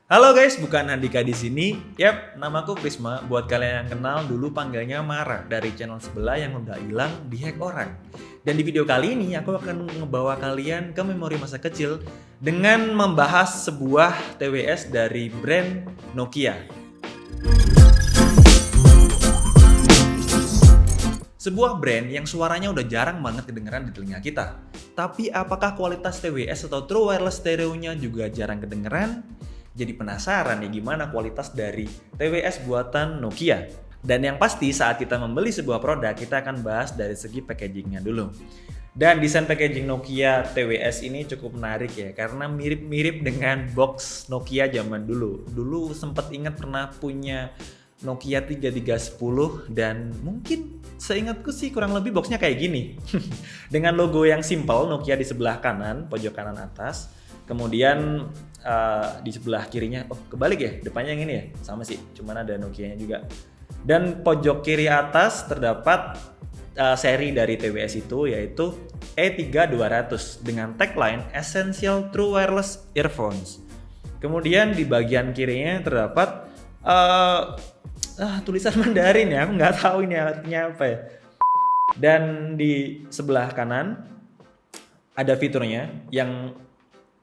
Halo guys, bukan Andika di sini. Yap, namaku Prisma. Buat kalian yang kenal, dulu panggilnya Mara dari channel sebelah yang udah hilang dihack orang. Dan di video kali ini aku akan ngebawa kalian ke memori masa kecil dengan membahas sebuah TWS dari brand Nokia. Sebuah brand yang suaranya udah jarang banget kedengeran di telinga kita. Tapi apakah kualitas TWS atau True Wireless Stereo-nya juga jarang kedengeran? Jadi penasaran nih gimana kualitas dari TWS buatan Nokia. Dan yang pasti saat kita membeli sebuah produk, kita akan bahas dari segi packagingnya dulu. Dan desain packaging Nokia TWS ini cukup menarik ya, karena mirip-mirip dengan box Nokia zaman dulu. Dulu sempat ingat pernah punya Nokia 3310 dan mungkin seingatku sih kurang lebih boxnya kayak gini. Dengan logo yang simple, Nokia di sebelah kanan, pojok kanan atas. Kemudian di sebelah kirinya, kebalik ya, depannya yang ini ya, sama sih, cuman ada Nokia-nya juga. Dan pojok kiri atas terdapat seri dari TWS itu, yaitu E3200 dengan tagline Essential True Wireless Earphones. Kemudian di bagian kirinya terdapat tulisan Mandarin ya, aku nggak tahu ini artinya apa ya. Dan di sebelah kanan ada fiturnya yang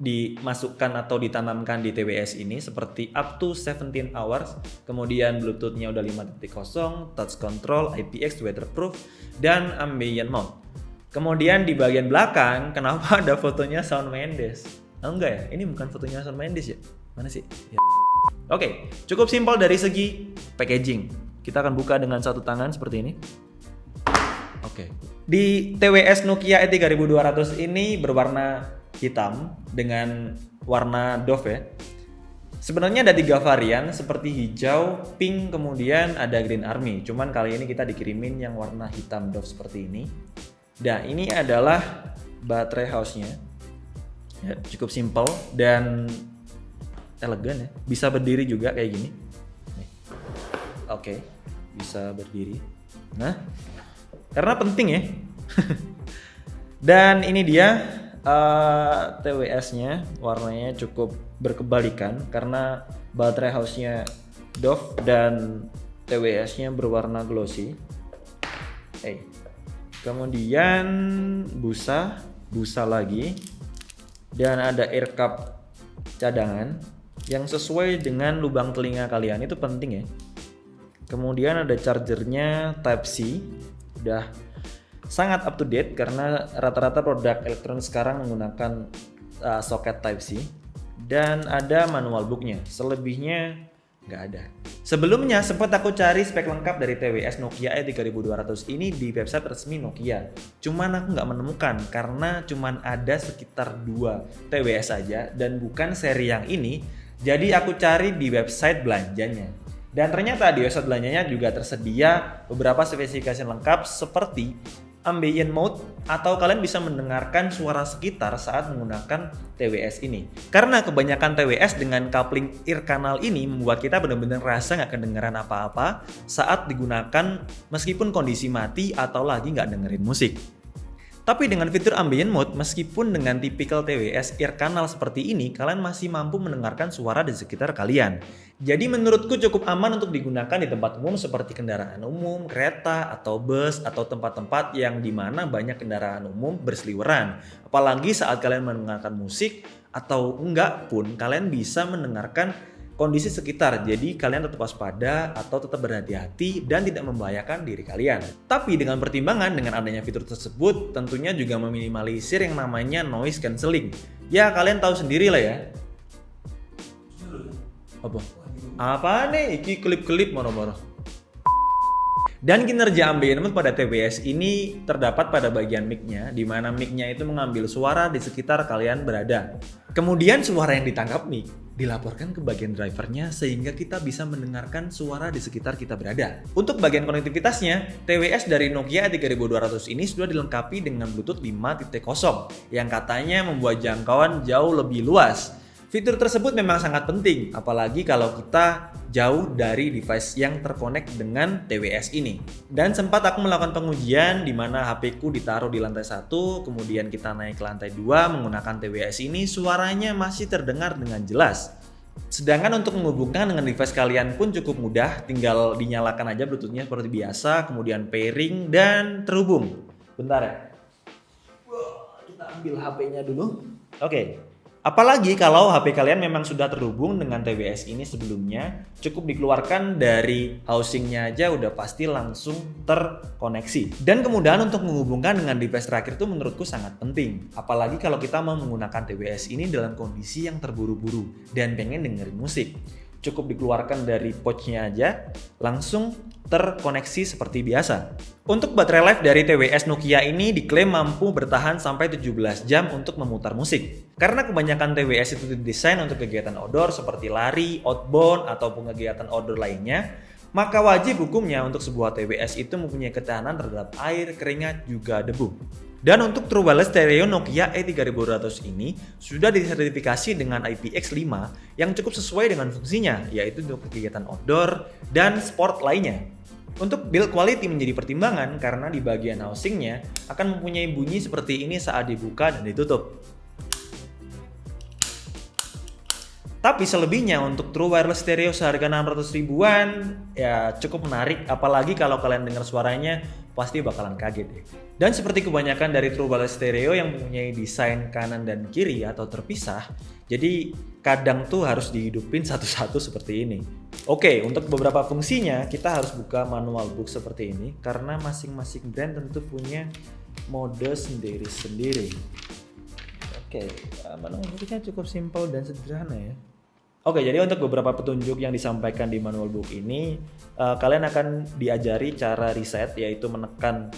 dimasukkan atau ditanamkan di TWS ini seperti up to 17 hours, kemudian Bluetooth-nya udah 5.0, touch control, IPX waterproof, dan ambient mode. Kemudian di bagian belakang, kenapa ada fotonya Shawn Mendes? Enggak ya, ini bukan fotonya Shawn Mendes ya? Mana sih? Ya. Oke, cukup simpel dari segi packaging. Kita akan buka dengan satu tangan seperti ini. Oke. Di TWS Nokia E3200 ini berwarna hitam dengan warna doff ya. Sebenarnya ada 3 varian seperti hijau, pink, kemudian ada green army. Cuman kali ini kita dikirimin yang warna hitam doff seperti ini. Dan ini adalah baterai house-nya. Ya, cukup simple dan elegan ya. Bisa berdiri juga kayak gini. Oke, bisa berdiri. Nah, karena penting ya. Dan ini dia TWS-nya, warnanya cukup berkebalikan karena baterai house-nya doff dan TWS-nya berwarna glossy. Kemudian busa lagi, dan ada ear cup cadangan yang sesuai dengan lubang telinga kalian, itu penting ya. Kemudian ada chargernya Type-C, udah sangat up to date karena rata-rata produk elektronik sekarang menggunakan soket Type-C, dan ada manual booknya. Selebihnya nggak ada. Sebelumnya sempat aku cari spek lengkap dari TWS Nokia E3200 ini di website resmi Nokia. Cuman aku nggak menemukan karena cuman ada sekitar 2 TWS saja dan bukan seri yang ini. Jadi aku cari di website belanjanya. Dan ternyata di website belanjanya juga tersedia beberapa spesifikasi lengkap seperti ambient mode, atau kalian bisa mendengarkan suara sekitar saat menggunakan TWS ini. Karena kebanyakan TWS dengan coupling ear canal ini membuat kita benar-benar rasa nggak kedengeran apa-apa saat digunakan meskipun kondisi mati atau lagi nggak dengerin musik. Tapi dengan fitur ambient mode, meskipun dengan tipikal TWS ear canal seperti ini, kalian masih mampu mendengarkan suara di sekitar kalian. Jadi menurutku cukup aman untuk digunakan di tempat umum seperti kendaraan umum, kereta, atau bus, atau tempat-tempat yang dimana banyak kendaraan umum berseliweran. Apalagi saat kalian mendengarkan musik, atau enggak pun kalian bisa mendengarkan kondisi sekitar, jadi kalian tetap waspada atau tetap berhati-hati dan tidak membahayakan diri kalian. Tapi dengan pertimbangan dengan adanya fitur tersebut, tentunya juga meminimalisir yang namanya noise cancelling. Ya kalian tahu sendiri lah ya. Apa nih? Iki klip-klip moro-moro. Dan kinerja ambient mode pada TWS ini terdapat pada bagian mic-nya, di mana mic-nya itu mengambil suara di sekitar kalian berada. Kemudian suara yang ditangkap mic dilaporkan ke bagian drivernya sehingga kita bisa mendengarkan suara di sekitar kita berada. Untuk bagian konektivitasnya, TWS dari Nokia 3200 ini sudah dilengkapi dengan Bluetooth 5.0 yang katanya membuat jangkauan jauh lebih luas. Fitur tersebut memang sangat penting, apalagi kalau kita jauh dari device yang terkonek dengan TWS ini. Dan sempat aku melakukan pengujian di mana HP ku ditaruh di lantai 1, kemudian kita naik ke lantai 2 menggunakan TWS ini, suaranya masih terdengar dengan jelas. Sedangkan untuk menghubungkan dengan device kalian pun cukup mudah, tinggal dinyalakan aja Bluetooth-nya seperti biasa, kemudian pairing dan terhubung. Bentar ya. Kita ambil HP-nya dulu. Oke. Apalagi kalau HP kalian memang sudah terhubung dengan TWS ini sebelumnya, cukup dikeluarkan dari housingnya aja udah pasti langsung terkoneksi. Dan kemudahan untuk menghubungkan dengan device terakhir itu menurutku sangat penting. Apalagi kalau kita mau menggunakan TWS ini dalam kondisi yang terburu-buru dan pengen dengerin musik. Cukup dikeluarkan dari pouch-nya aja, langsung terkoneksi seperti biasa. Untuk baterai life dari TWS Nokia ini diklaim mampu bertahan sampai 17 jam untuk memutar musik. Karena kebanyakan TWS itu didesain untuk kegiatan outdoor seperti lari, outbound, ataupun kegiatan outdoor lainnya, maka wajib hukumnya untuk sebuah TWS itu mempunyai ketahanan terhadap air, keringat, juga debu. Dan untuk True Wireless Stereo Nokia E3200 ini sudah disertifikasi dengan IPX5 yang cukup sesuai dengan fungsinya, yaitu untuk kegiatan outdoor dan sport lainnya. Untuk build quality menjadi pertimbangan karena di bagian housingnya akan mempunyai bunyi seperti ini saat dibuka dan ditutup. Tapi selebihnya untuk True Wireless Stereo seharga 600 ribuan ya cukup menarik, apalagi kalau kalian dengar suaranya pasti bakalan kaget deh. Dan seperti kebanyakan dari True Wireless Stereo yang mempunyai desain kanan dan kiri atau terpisah, jadi kadang tuh harus dihidupin satu-satu seperti ini. Oke, untuk beberapa fungsinya kita harus buka manual book seperti ini karena masing-masing brand tentu punya mode sendiri-sendiri. Oke, manual booknya cukup simpel dan sederhana ya. Oke, jadi untuk beberapa petunjuk yang disampaikan di manual book ini, kalian akan diajari cara reset, yaitu menekan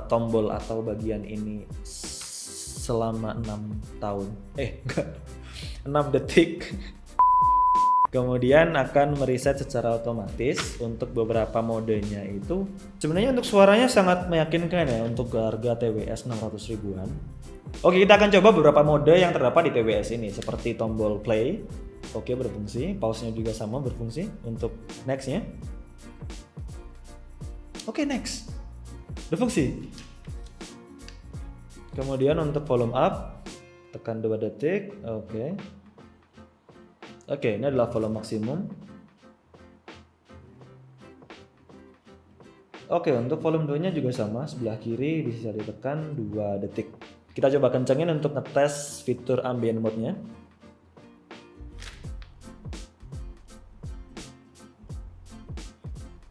tombol atau bagian ini selama 6 detik. Kemudian akan mereset secara otomatis. Untuk beberapa modenya itu sebenarnya untuk suaranya sangat meyakinkan ya untuk harga TWS 600 ribuan. Oke, kita akan coba beberapa mode yang terdapat di TWS ini seperti tombol play. Oke, berfungsi. Pause-nya juga sama berfungsi. Untuk next-nya. Oke, next. Berfungsi. Kemudian untuk volume up, tekan 2 detik. Oke. Oke, ini adalah volume maksimum. Oke, untuk volume 2-nya juga sama, sebelah kiri bisa ditekan 2 detik. Kita coba kencengin untuk ngetes fitur ambient mode-nya.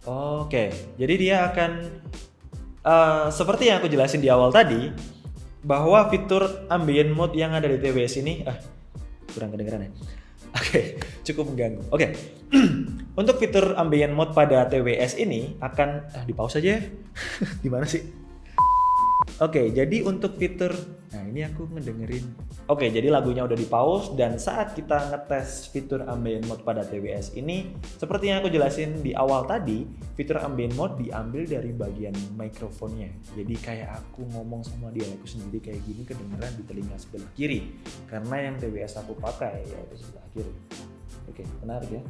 Oke, jadi dia akan seperti yang aku jelasin di awal tadi, bahwa fitur ambient mode yang ada di TWS ini kurang kedengeran ya. Oke, cukup mengganggu. Oke. Untuk fitur ambient mode pada TWS ini akan di pause aja ya. Gimana sih? Oke, jadi untuk fitur, nah ini aku ngedengerin. Oke, jadi lagunya udah di pause dan saat kita ngetes fitur ambient mode pada TWS ini, seperti yang aku jelasin di awal tadi, fitur ambient mode diambil dari bagian mikrofonnya. Jadi kayak aku ngomong sama dia aku sendiri kayak gini kedengeran di telinga sebelah kiri. Karena yang TWS aku pakai yaitu sebelah kiri. Oke, menarik ya.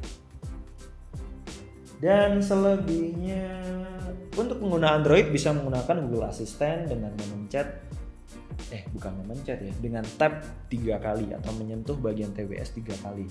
Dan selebihnya untuk pengguna Android bisa menggunakan Google Assistant dengan memencet dengan tap 3 kali atau menyentuh bagian TWS 3 kali.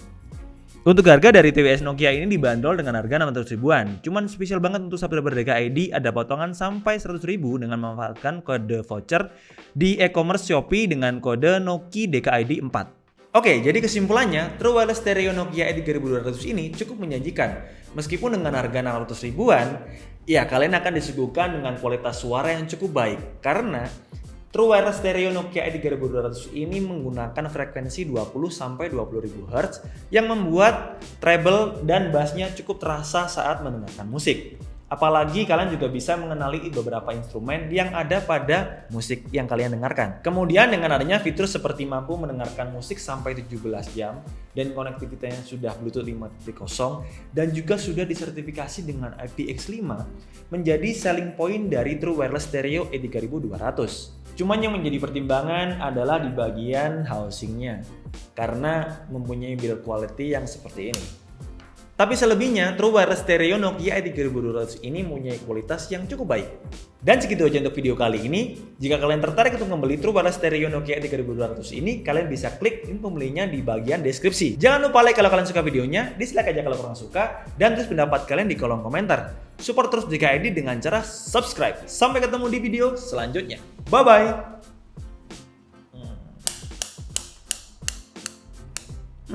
Untuk harga dari TWS Nokia ini dibanderol dengan harga 600 ribuan. Cuman spesial banget untuk subscriber DKID ada potongan sampai 100 ribu dengan memanfaatkan kode voucher di e-commerce Shopee dengan kode Noki DKID 4. Oke, jadi kesimpulannya, True Wireless Stereo Nokia E3200 ini cukup menjanjikan. Meskipun dengan harga 600 ribuan, ya kalian akan disuguhkan dengan kualitas suara yang cukup baik. Karena True Wireless Stereo Nokia E3200 ini menggunakan frekuensi 20-20.000 Hz yang membuat treble dan bassnya cukup terasa saat mendengarkan musik. Apalagi kalian juga bisa mengenali beberapa instrumen yang ada pada musik yang kalian dengarkan. Kemudian dengan adanya fitur seperti mampu mendengarkan musik sampai 17 jam dan konektivitasnya sudah Bluetooth 5.0 dan juga sudah disertifikasi dengan IPX5 menjadi selling point dari True Wireless Stereo E3200. Cuman yang menjadi pertimbangan adalah di bagian housingnya karena mempunyai build quality yang seperti ini. Tapi selebihnya, True Wireless Stereo Nokia i3200 ini mempunyai kualitas yang cukup baik. Dan segitu aja untuk video kali ini. Jika kalian tertarik untuk membeli True Wireless Stereo Nokia i3200 ini, kalian bisa klik link pembelinya di bagian deskripsi. Jangan lupa like kalau kalian suka videonya, dislike aja kalau kurang suka, dan tulis pendapat kalian di kolom komentar. Support terus JKID dengan cara subscribe. Sampai ketemu di video selanjutnya. Bye-bye!